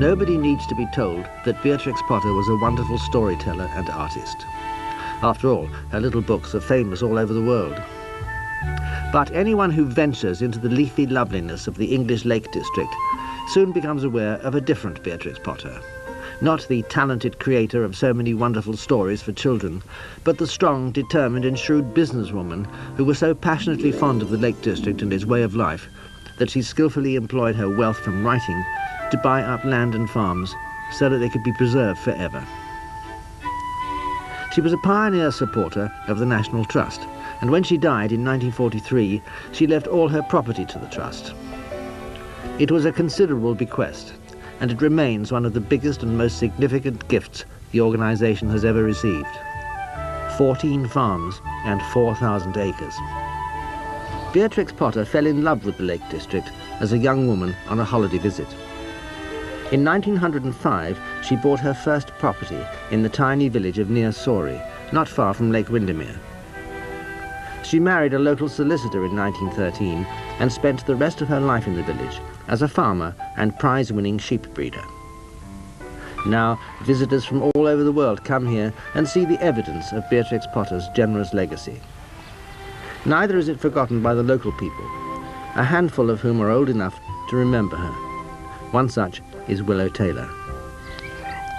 Nobody needs to be told that Beatrix Potter was a wonderful storyteller and artist. After all, her little books are famous all over the world. But anyone who ventures into the leafy loveliness of the English Lake District soon becomes aware of a different Beatrix Potter. Not the talented creator of so many wonderful stories for children, but the strong, determined and shrewd businesswoman who was so passionately fond of the Lake District and its way of life that she skillfully employed her wealth from writing to buy up land and farms so that they could be preserved forever. She was a pioneer supporter of the National Trust, and when she died in 1943, she left all her property to the Trust. It was a considerable bequest, and it remains one of the biggest and most significant gifts the organisation has ever received. 14 farms and 4,000 acres. Beatrix Potter fell in love with the Lake District as a young woman on a holiday visit. In 1905, she bought her first property in the tiny village of Near Sawrey, not far from Lake Windermere. She married a local solicitor in 1913 and spent the rest of her life in the village as a farmer and prize-winning sheep breeder. Now, visitors from all over the world come here and see the evidence of Beatrix Potter's generous legacy. Neither is it forgotten by the local people, a handful of whom are old enough to remember her. One such is Willow Taylor.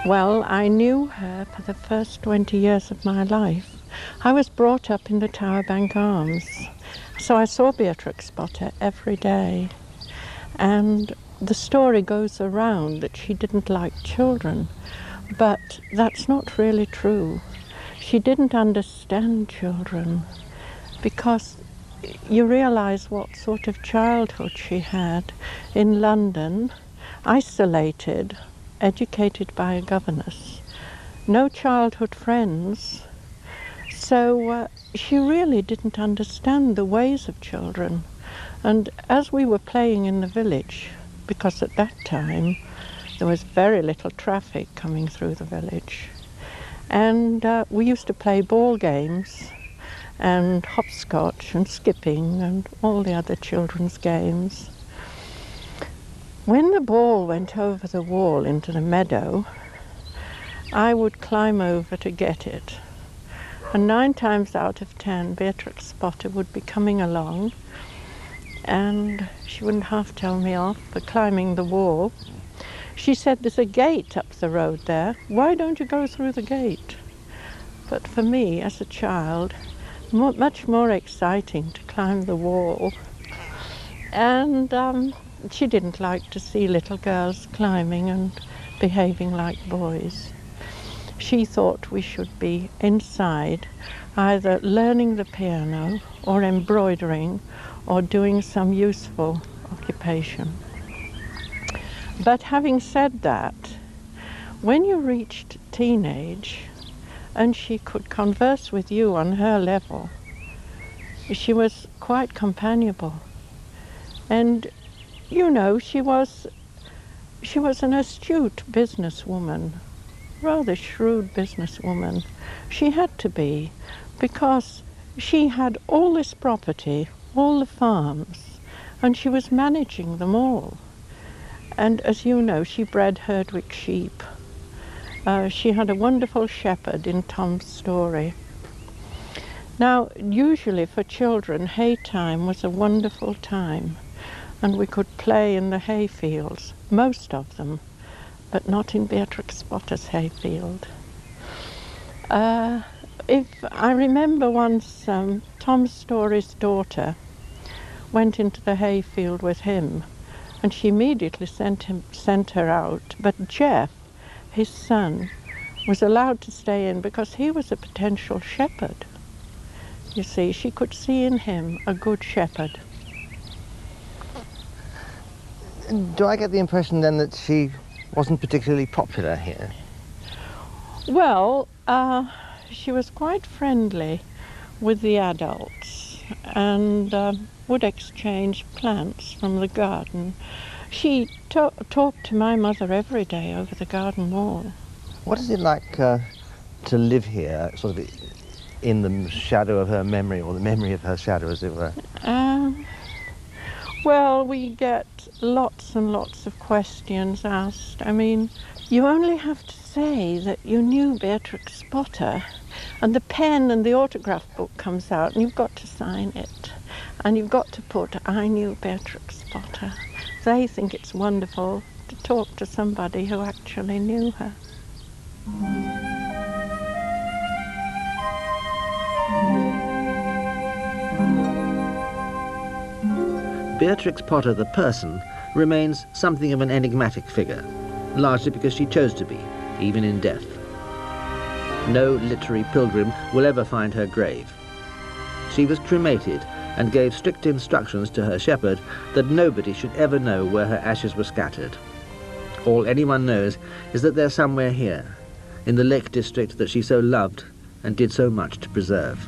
Well, I knew her for the first 20 years of my life. I was brought up in the Tower Bank Arms, so I saw Beatrix Potter every day. And the story goes around that she didn't like children, but that's not really true. She didn't understand children because you realize what sort of childhood she had in London, isolated, educated by a governess, no childhood friends. So she really didn't understand the ways of children. And as we were playing in the village, because at that time there was very little traffic coming through the village, and we used to play ball games and hopscotch and skipping and all the other children's games. When the ball went over the wall into the meadow, I would climb over to get it. And 9 times out of 10, Beatrix Potter would be coming along, and she wouldn't half tell me off for climbing the wall. She said, "There's a gate up the road there. Why don't you go through the gate?" But for me, as a child, much more exciting to climb the wall. And she didn't like to see little girls climbing and behaving like boys. She thought we should be inside, either learning the piano or embroidering or doing some useful occupation. But having said that, when you reached teenage and she could converse with you on her level, she was quite companionable. And you know, she was an astute businesswoman, rather shrewd businesswoman. She had to be, because she had all this property, all the farms, and she was managing them all. And as you know, she bred Herdwick sheep. She had a wonderful shepherd in Tom's story. Now, usually for children, hay time was a wonderful time, and we could play in the hay fields, most of them, but not in Beatrix Potter's hayfield. If I remember once, Tom Story's daughter went into the hayfield with him, and she immediately sent her out. But Jeff, his son, was allowed to stay in because he was a potential shepherd. You see, she could see in him a good shepherd. Do I get the impression then that she wasn't particularly popular here? Well, she was quite friendly with the adults and would exchange plants from the garden. She talked to my mother every day over the garden wall. What is it like to live here, sort of in the shadow of her memory, or the memory of her shadow, as it were? Well, we get lots and lots of questions asked. I mean, you only have to say that you knew Beatrix Potter, and the pen and the autograph book comes out, and you've got to sign it. And you've got to put, I knew Beatrix Potter. They think it's wonderful to talk to somebody who actually knew her. Beatrix Potter, the person, remains something of an enigmatic figure, largely because she chose to be, even in death. No literary pilgrim will ever find her grave. She was cremated and gave strict instructions to her shepherd that nobody should ever know where her ashes were scattered. All anyone knows is that they're somewhere here, in the Lake District that she so loved and did so much to preserve.